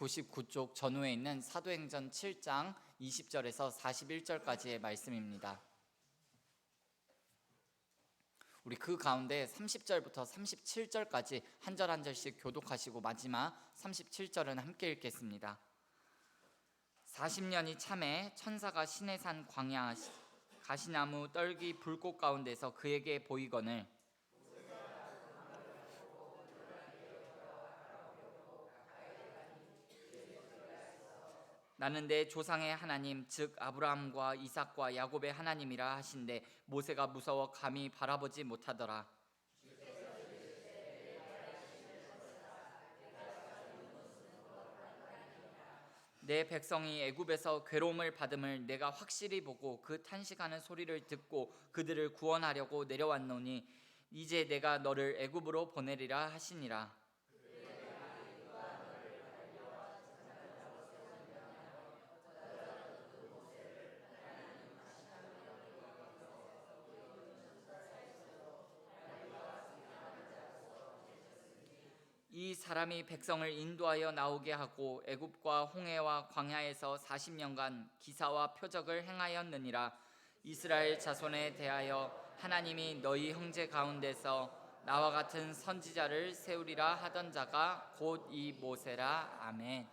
99쪽 전후에 있는 사도행전 7장 20절에서 41절까지의 말씀입니다. 우리 그 가운데 30절부터 37절까지 한 절 한 절씩 교독하시고 마지막 37절은 함께 읽겠습니다. 40년이 참에 천사가 시내산 광야 가시나무 떨기 불꽃 가운데서 그에게 보이거늘 나는 내 조상의 하나님 즉 아브라함과 이삭과 야곱의 하나님이라 하신데 모세가 무서워 감히 바라보지 못하더라. 내 백성이 애굽에서 괴로움을 받음을 내가 확실히 보고 그 탄식하는 소리를 듣고 그들을 구원하려고 내려왔노니 이제 내가 너를 애굽으로 보내리라 하시니라. 이 사람이 백성을 인도하여 나오게 하고 애굽과 홍해와 광야에서 40년간 기사와 표적을 행하였느니라. 이스라엘 자손에 대하여 하나님이 너희 형제 가운데서 나와 같은 선지자를 세우리라 하던 자가 곧 이 모세라. 아멘.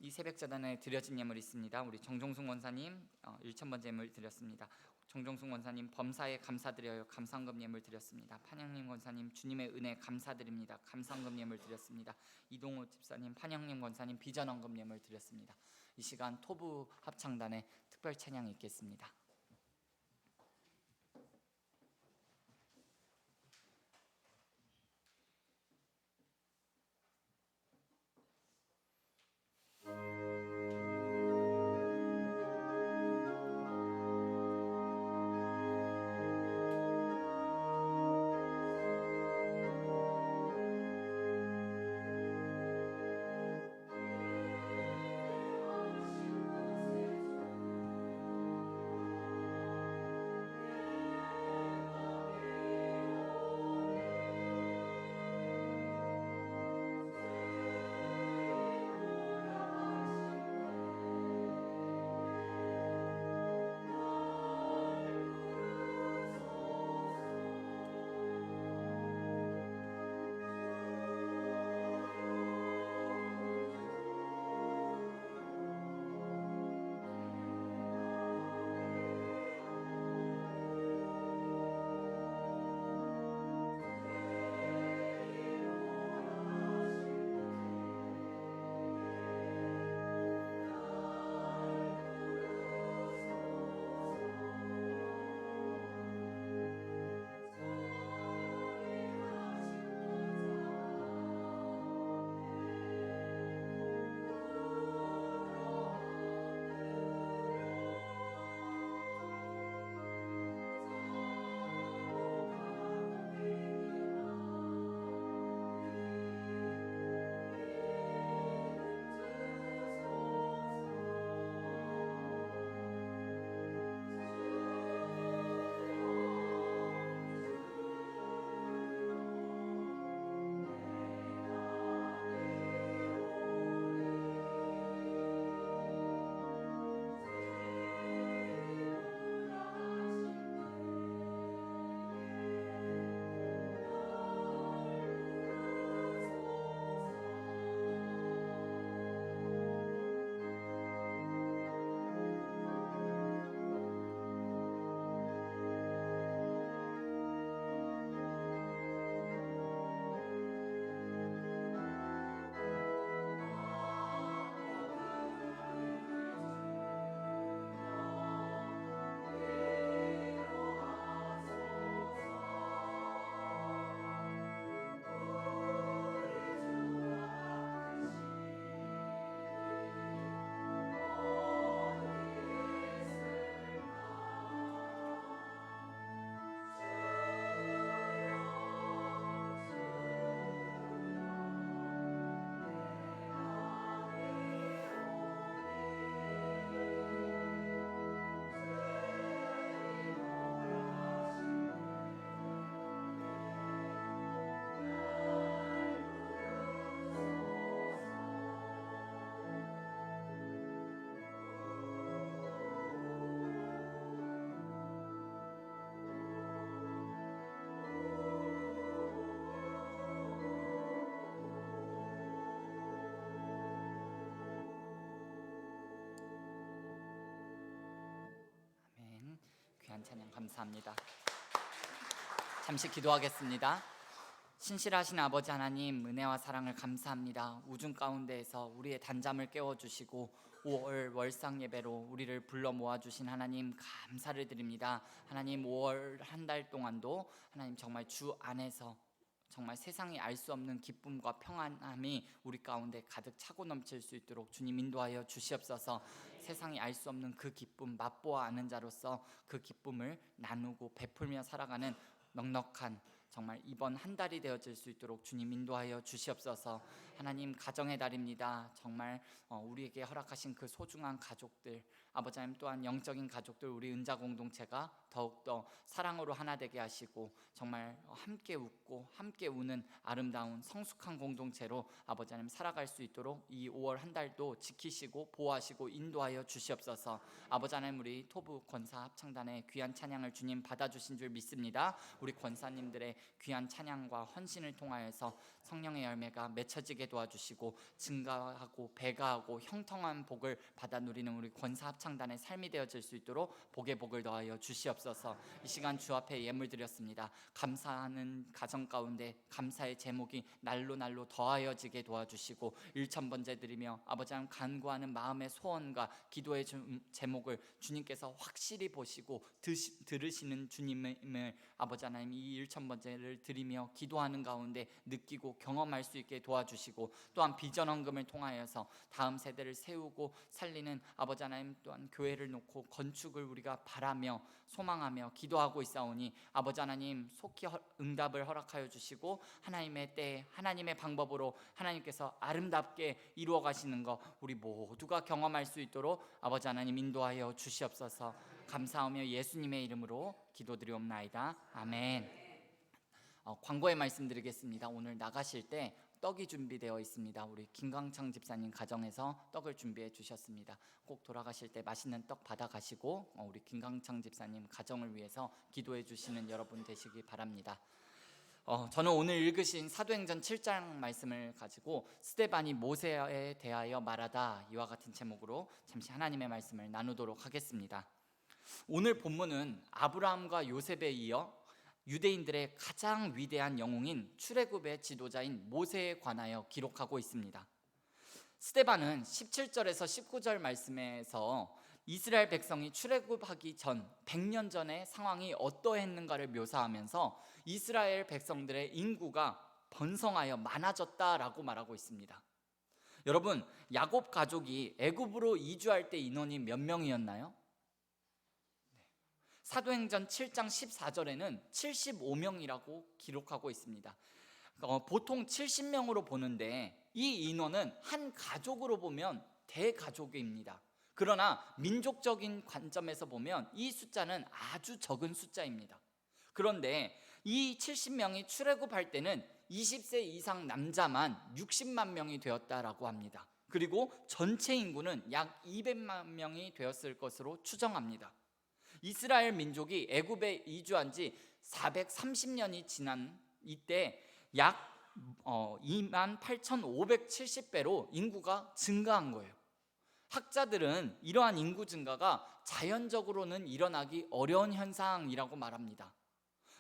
이 새벽자단에 드려진 예물이 있습니다. 우리 정종숙 원사님 1,000번째 예물 드렸습니다. 정종숙 원사님 범사에 감사드려요. 감사헌금 예물 드렸습니다. 판영님 원사님 주님의 은혜 감사드립니다. 감사헌금 예물 드렸습니다. 이동호 집사님, 판영님 원사님 비전헌금 예물 드렸습니다. 이 시간 토부 합창단의 특별 찬양이 있겠습니다. 귀한 찬양 감사합니다. 잠시 기도하겠습니다. 신실하신 아버지 하나님, 은혜와 사랑을 감사합니다. 우중 가운데에서 우리의 단잠을 깨워주시고 5월 월상 예배로 우리를 불러 모아주신 하나님 감사를 드립니다. 하나님, 5월 한 달 동안도 하나님 정말 주 안에서 정말 세상이 알 수 없는 기쁨과 평안함이 우리 가운데 가득 차고 넘칠 수 있도록 주님 인도하여 주시옵소서. 세상이 알 수 없는 그 기쁨 맛보아 아는 자로서 그 기쁨을 나누고 베풀며 살아가는 넉넉한 정말 이번 한 달이 되어질 수 있도록 주님 인도하여 주시옵소서. 하나님, 가정의 달입니다. 정말 우리에게 허락하신 그 소중한 가족들, 아버지 하나님 또한 영적인 가족들, 우리 은자 공동체가 더욱더 사랑으로 하나 되게 하시고 정말 함께 웃고 함께 우는 아름다운 성숙한 공동체로 아버지 하나님 살아갈 수 있도록 이 5월 한 달도 지키시고 보호하시고 인도하여 주시옵소서. 아버지 하나님, 우리 토부 권사 합창단의 귀한 찬양을 주님 받아주신 줄 믿습니다. 우리 권사님들의 귀한 찬양과 헌신을 통하여서 성령의 열매가 맺혀지게 도와주시고 증가하고 배가하고 형통한 복을 받아 누리는 우리 권사 합창단의 삶이 되어질 수 있도록 복의 복을 더하여 주시옵소서. 이 시간 주 앞에 예물 드렸습니다. 감사하는 가정 가운데 감사의 제목이 날로 날로 더하여지게 도와주시고 1,000번째 드리며 아버지 하나님 간구하는 마음의 소원과 기도의 제목을 주님께서 확실히 보시고 들으시는 주님을 아버지 하나님 이 1,000번째를 드리며 기도하는 가운데 느끼고 경험할 수 있게 도와주시고 또한 비전 헌금을 통하여서 다음 세대를 세우고 살리는 아버지 하나님 또한 교회를 놓고 건축을 우리가 바라며 소망하며 기도하고 있사오니 아버지 하나님 속히 응답을 허락하여 주시고 하나님의 때에 하나님의 방법으로 하나님께서 아름답게 이루어 가시는 것 우리 모두가 경험할 수 있도록 아버지 하나님 인도하여 주시옵소서. 감사하며 예수님의 이름으로 기도드리옵나이다. 아멘. 광고의 말씀드리겠습니다. 오늘 나가실 때 떡이 준비되어 있습니다. 우리 김광창 집사님 가정에서 떡을 준비해 주셨습니다. 꼭 돌아가실 때 맛있는 떡 받아가시고 우리 김광창 집사님 가정을 위해서 기도해 주시는 여러분 되시기 바랍니다. 저는 오늘 읽으신 사도행전 7장 말씀을 가지고 스데반이 모세에 대하여 말하다 이와 같은 제목으로 잠시 하나님의 말씀을 나누도록 하겠습니다. 오늘 본문은 아브라함과 요셉에 이어 유대인들의 가장 위대한 영웅인 출애굽의 지도자인 모세에 관하여 기록하고 있습니다. 스데반은 17절에서 19절 말씀에서 이스라엘 백성이 출애굽하기 전 100년 전의 상황이 어떠했는가를 묘사하면서 이스라엘 백성들의 인구가 번성하여 많아졌다라고 말하고 있습니다. 여러분, 야곱 가족이 애굽으로 이주할 때 인원이 몇 명이었나요? 사도행전 7장 14절에는 75명이라고 기록하고 있습니다. 보통 70명으로 보는데 이 인원은 한 가족으로 보면 대가족입니다. 그러나 민족적인 관점에서 보면 이 숫자는 아주 적은 숫자입니다. 그런데 이 70명이 출애굽할 때는 20세 이상 남자만 60만 명이 되었다라고 합니다. 그리고 전체 인구는 약 200만 명이 되었을 것으로 추정합니다. 이스라엘 민족이 애굽에 이주한 지 430년이 지난 이때 약 28,570배로 인구가 증가한 거예요. 학자들은 이러한 인구 증가가 자연적으로는 일어나기 어려운 현상이라고 말합니다.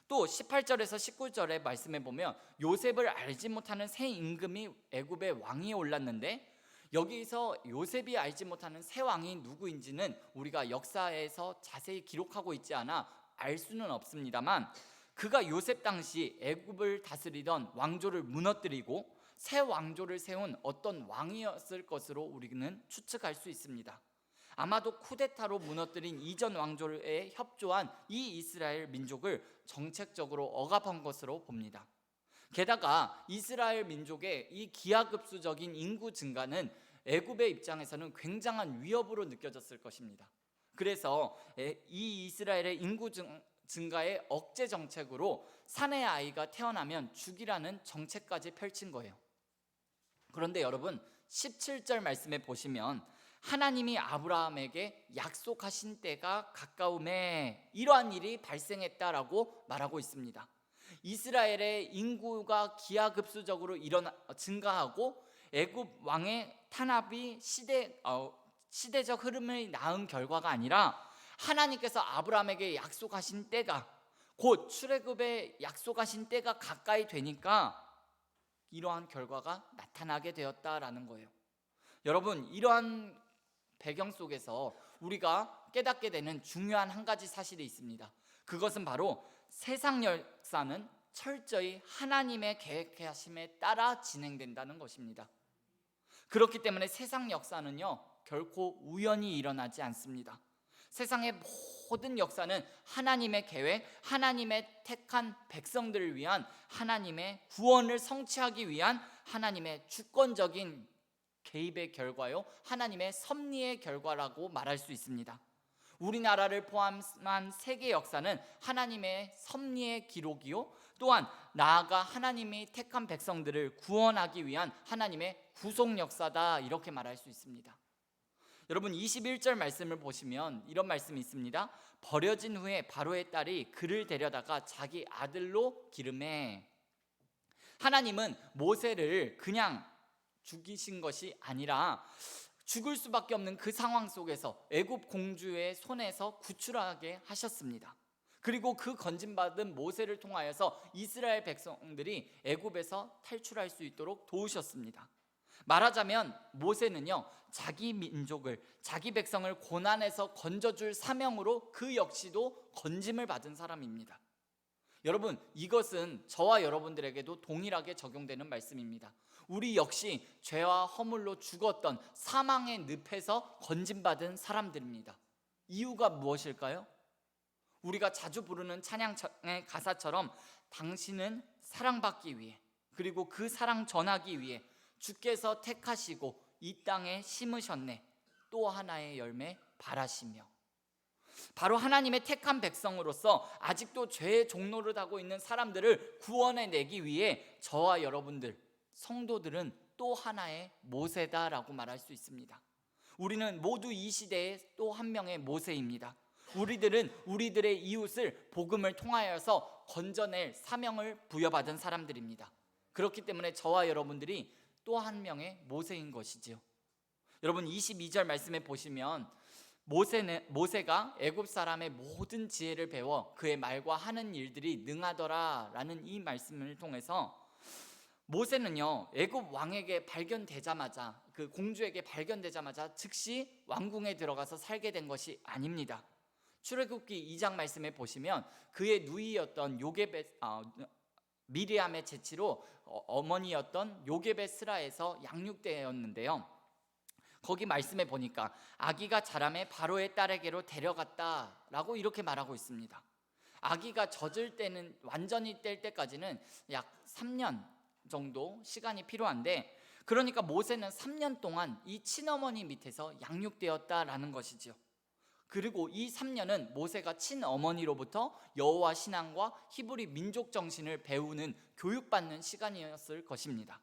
또 18절에서 19절의 말씀에 보면 요셉을 알지 못하는 새 임금이 애굽의 왕위에 올랐는데 여기서 요셉이 알지 못하는 새 왕이 누구인지는 우리가 역사에서 자세히 기록하고 있지 않아 알 수는 없습니다만 그가 요셉 당시 애굽을 다스리던 왕조를 무너뜨리고 새 왕조를 세운 어떤 왕이었을 것으로 우리는 추측할 수 있습니다. 아마도 쿠데타로 무너뜨린 이전 왕조에 협조한 이 이스라엘 민족을 정책적으로 억압한 것으로 봅니다. 게다가 이스라엘 민족의 이 기하급수적인 인구 증가는 애굽의 입장에서는 굉장한 위협으로 느껴졌을 것입니다. 그래서 이 이스라엘의 인구 증가의 억제 정책으로 사내 아이가 태어나면 죽이라는 정책까지 펼친 거예요. 그런데 여러분 17절 말씀에 보시면 하나님이 아브라함에게 약속하신 때가 가까움에 이러한 일이 발생했다라고 말하고 있습니다. 이스라엘의 인구가 기하급수적으로 증가하고 애굽 왕의 탄압이 시대적 흐름을 낳은 결과가 아니라 하나님께서 아브라함에게 약속하신 때가, 곧 출애굽에 약속하신 때가 가까이 되니까 이러한 결과가 나타나게 되었다라는 거예요. 여러분, 이러한 배경 속에서 우리가 깨닫게 되는 중요한 한 가지 사실이 있습니다. 그것은 바로 세상 역사는 철저히 하나님의 계획하심에 따라 진행된다는 것입니다. 그렇기 때문에 세상 역사는요, 결코 우연히 일어나지 않습니다. 세상의 모든 역사는 하나님의 계획, 하나님의 택한 백성들을 위한 하나님의 구원을 성취하기 위한 하나님의 주권적인 개입의 결과요, 하나님의 섭리의 결과라고 말할 수 있습니다. 우리나라를 포함한 세계 역사는 하나님의 섭리의 기록이요, 또한 나아가 하나님이 택한 백성들을 구원하기 위한 하나님의 구속 역사다, 이렇게 말할 수 있습니다. 여러분, 21절 말씀을 보시면 이런 말씀이 있습니다. 버려진 후에 바로의 딸이 그를 데려다가 자기 아들로 기름해. 하나님은 모세를 그냥 죽이신 것이 아니라 죽을 수밖에 없는 그 상황 속에서 애굽 공주의 손에서 구출하게 하셨습니다. 그리고 그 건진받은 모세를 통하여서 이스라엘 백성들이 애굽에서 탈출할 수 있도록 도우셨습니다. 말하자면 모세는요, 자기 민족을, 자기 백성을 고난에서 건져줄 사명으로 그 역시도 건짐을 받은 사람입니다. 여러분, 이것은 저와 여러분들에게도 동일하게 적용되는 말씀입니다. 우리 역시 죄와 허물로 죽었던 사망의 늪에서 건짐받은 사람들입니다. 이유가 무엇일까요? 우리가 자주 부르는 찬양의 가사처럼 당신은 사랑받기 위해, 그리고 그 사랑 전하기 위해 주께서 택하시고 이 땅에 심으셨네. 또 하나의 열매 바라시며. 바로 하나님의 택한 백성으로서 아직도 죄의 종로를 타고 있는 사람들을 구원해내기 위해 저와 여러분들, 성도들은 또 하나의 모세다라고 말할 수 있습니다. 우리는 모두 이 시대의 또 한 명의 모세입니다. 우리들은 우리들의 이웃을 복음을 통하여서 건져낼 사명을 부여받은 사람들입니다. 그렇기 때문에 저와 여러분들이 또 한 명의 모세인 것이지요. 여러분, 22절 말씀에 보시면 모세가 애굽 사람의 모든 지혜를 배워 그의 말과 하는 일들이 능하더라 라는 이 말씀을 통해서 모세는요, 애굽 왕에게 발견되자마자, 그 공주에게 발견되자마자 즉시 왕궁에 들어가서 살게 된 것이 아닙니다. 출애굽기 2장 말씀에 보시면 그의 누이였던 미리암의 제치로 어머니였던 요게벳 스라에서 양육되었는데요, 거기 말씀에 보니까 아기가 자라매 바로의 딸에게로 데려갔다라고 이렇게 말하고 있습니다. 아기가 젖을 때는, 완전히 뗄 때까지는 약 3년 정도 시간이 필요한데, 그러니까 모세는 3년 동안 이 친어머니 밑에서 양육되었다라는 것이죠. 그리고 이 3년은 모세가 친어머니로부터 여호와 신앙과 히브리 민족 정신을 배우는, 교육받는 시간이었을 것입니다.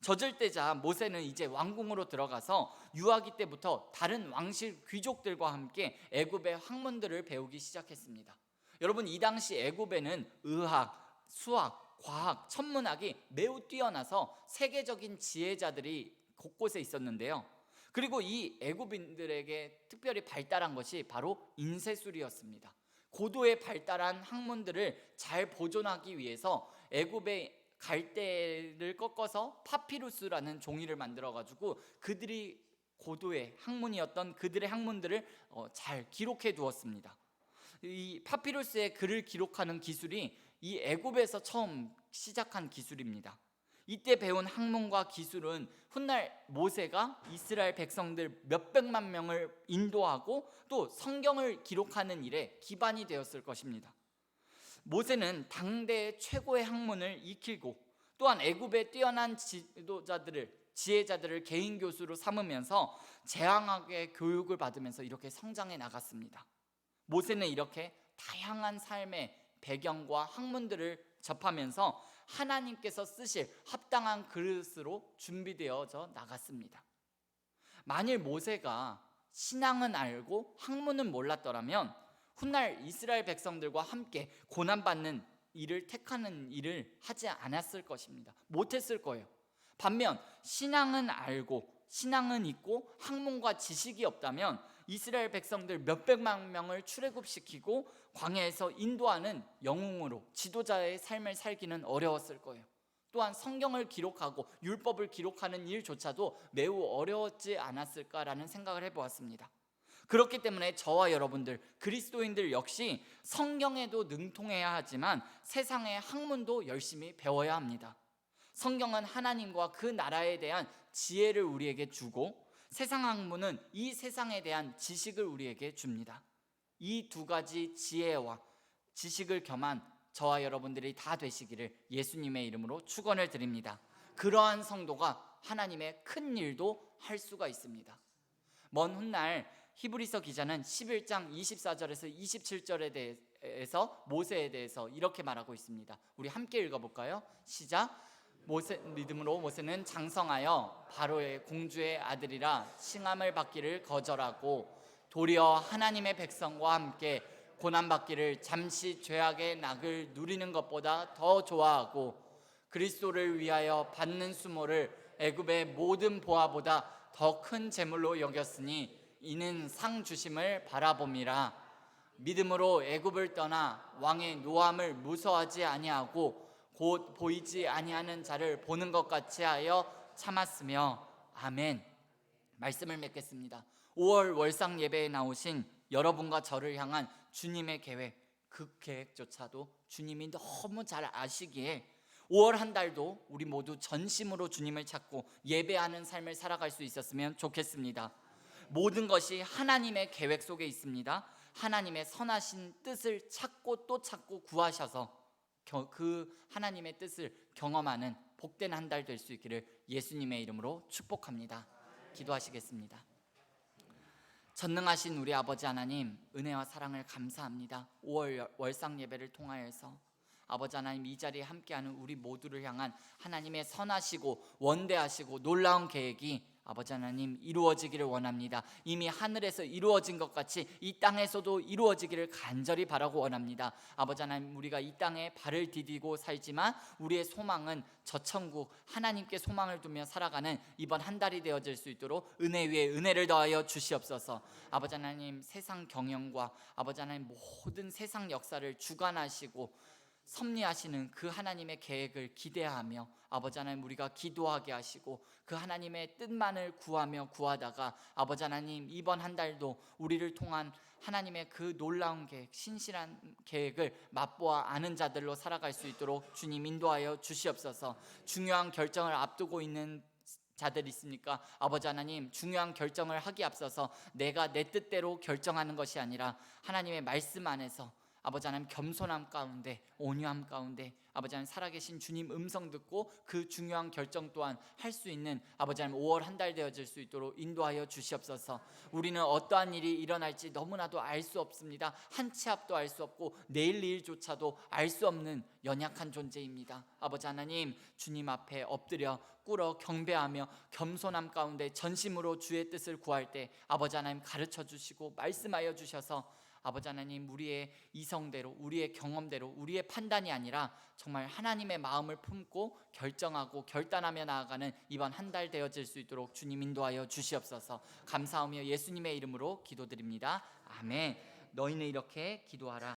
젖을 떼자 모세는 이제 왕궁으로 들어가서 유아기 때부터 다른 왕실 귀족들과 함께 애굽의 학문들을 배우기 시작했습니다. 여러분, 이 당시 애굽에는 의학, 수학, 과학, 천문학이 매우 뛰어나서 세계적인 지혜자들이 곳곳에 있었는데요, 그리고 이 애굽인들에게 특별히 발달한 것이 바로 인쇄술이었습니다. 고도의 발달한 학문들을 잘 보존하기 위해서 애굽의 갈대를 꺾어서 파피루스라는 종이를 만들어가지고 그들이 고도의 학문이었던 그들의 학문들을 잘 기록해 두었습니다. 이 파피루스의 글을 기록하는 기술이 이 애굽에서 처음 시작한 기술입니다. 이때 배운 학문과 기술은 훗날 모세가 이스라엘 백성들 몇백만 명을 인도하고 또 성경을 기록하는 일에 기반이 되었을 것입니다. 모세는 당대의 최고의 학문을 익히고 또한 애굽의 뛰어난 지혜자들을 개인 교수로 삼으면서 재앙하게 교육을 받으면서 이렇게 성장해 나갔습니다. 모세는 이렇게 다양한 삶의 배경과 학문들을 접하면서 하나님께서 쓰실 합당한 그릇으로 준비되어져 나갔습니다. 만일 모세가 신앙은 알고 학문은 몰랐더라면 훗날 이스라엘 백성들과 함께 고난받는 일을 택하는 일을 하지 않았을 것입니다. 못했을 거예요. 반면 신앙은 알고 신앙은 있고 학문과 지식이 없다면 이스라엘 백성들 몇백만 명을 출애굽시키고 광야에서 인도하는 영웅으로 지도자의 삶을 살기는 어려웠을 거예요. 또한 성경을 기록하고 율법을 기록하는 일조차도 매우 어려웠지 않았을까라는 생각을 해보았습니다. 그렇기 때문에 저와 여러분들 그리스도인들 역시 성경에도 능통해야 하지만 세상의 학문도 열심히 배워야 합니다. 성경은 하나님과 그 나라에 대한 지혜를 우리에게 주고 세상 학문은 이 세상에 대한 지식을 우리에게 줍니다. 이 두 가지 지혜와 지식을 겸한 저와 여러분들이 다 되시기를 예수님의 이름으로 축원을 드립니다. 그러한 성도가 하나님의 큰 일도 할 수가 있습니다. 먼 훗날 히브리서 기자는 11장 24절에서 27절에 대해서 모세에 대해서 이렇게 말하고 있습니다. 우리 함께 읽어볼까요? 시작. 믿음으로 모세는 장성하여 바로의 공주의 아들이라 칭함을 받기를 거절하고 도리어 하나님의 백성과 함께 고난받기를 잠시 죄악의 낙을 누리는 것보다 더 좋아하고 그리스도를 위하여 받는 수모를 애굽의 모든 보화보다 더 큰 재물로 여겼으니 이는 상 주심을 바라봄이라. 믿음으로 애굽을 떠나 왕의 노함을 무서워하지 아니하고 곧 보이지 아니하는 자를 보는 것 같이 하여 참았으며. 아멘. 말씀을 맺겠습니다. 5월 월상 예배에 나오신 여러분과 저를 향한 주님의 계획, 그 계획조차도 주님이 너무 잘 아시기에 5월 한 달도 우리 모두 전심으로 주님을 찾고 예배하는 삶을 살아갈 수 있었으면 좋겠습니다. 모든 것이 하나님의 계획 속에 있습니다. 하나님의 선하신 뜻을 찾고 또 찾고 구하셔서 그 하나님의 뜻을 경험하는 복된 한 달 될 수 있기를 예수님의 이름으로 축복합니다. 기도하시겠습니다. 전능하신 우리 아버지 하나님, 은혜와 사랑을 감사합니다. 5월 월상 예배를 통하여서 아버지 하나님, 이 자리에 함께하는 우리 모두를 향한 하나님의 선하시고 원대하시고 놀라운 계획이 아버지 하나님 이루어지기를 원합니다. 이미 하늘에서 이루어진 것 같이 이 땅에서도 이루어지기를 간절히 바라고 원합니다. 아버지 하나님, 우리가 이 땅에 발을 디디고 살지만 우리의 소망은 저 천국 하나님께 소망을 두며 살아가는 이번 한 달이 되어질 수 있도록 은혜 위에 은혜를 더하여 주시옵소서. 아버지 하나님, 세상 경영과 아버지 하나님 모든 세상 역사를 주관하시고 섭리하시는 그 하나님의 계획을 기대하며 아버지 하나님, 우리가 기도하게 하시고 그 하나님의 뜻만을 구하다가 아버지 하나님, 이번 한 달도 우리를 통한 하나님의 그 놀라운 계획, 신실한 계획을 맛보아 아는 자들로 살아갈 수 있도록 주님 인도하여 주시옵소서. 중요한 결정을 앞두고 있는 자들 있습니까? 아버지 하나님, 중요한 결정을 하기 앞서서 내가 내 뜻대로 결정하는 것이 아니라 하나님의 말씀 안에서 아버지 하나님 겸손함 가운데 온유함 가운데 아버지 하나님 살아계신 주님 음성 듣고 그 중요한 결정 또한 할 수 있는 아버지 하나님 5월 한 달 되어질 수 있도록 인도하여 주시옵소서. 우리는 어떠한 일이 일어날지 너무나도 알 수 없습니다. 한 치 앞도 알 수 없고 내일 일조차도 알 수 없는 연약한 존재입니다. 아버지 하나님, 주님 앞에 엎드려 꿇어 경배하며 겸손함 가운데 전심으로 주의 뜻을 구할 때 아버지 하나님 가르쳐 주시고 말씀하여 주셔서 아버지 하나님, 우리의 이성대로 우리의 경험대로 우리의 판단이 아니라 정말 하나님의 마음을 품고 결정하고 결단하며 나아가는 이번 한 달 되어질 수 있도록 주님 인도하여 주시옵소서. 감사하며 예수님의 이름으로 기도드립니다. 아멘. 너희는 이렇게 기도하라.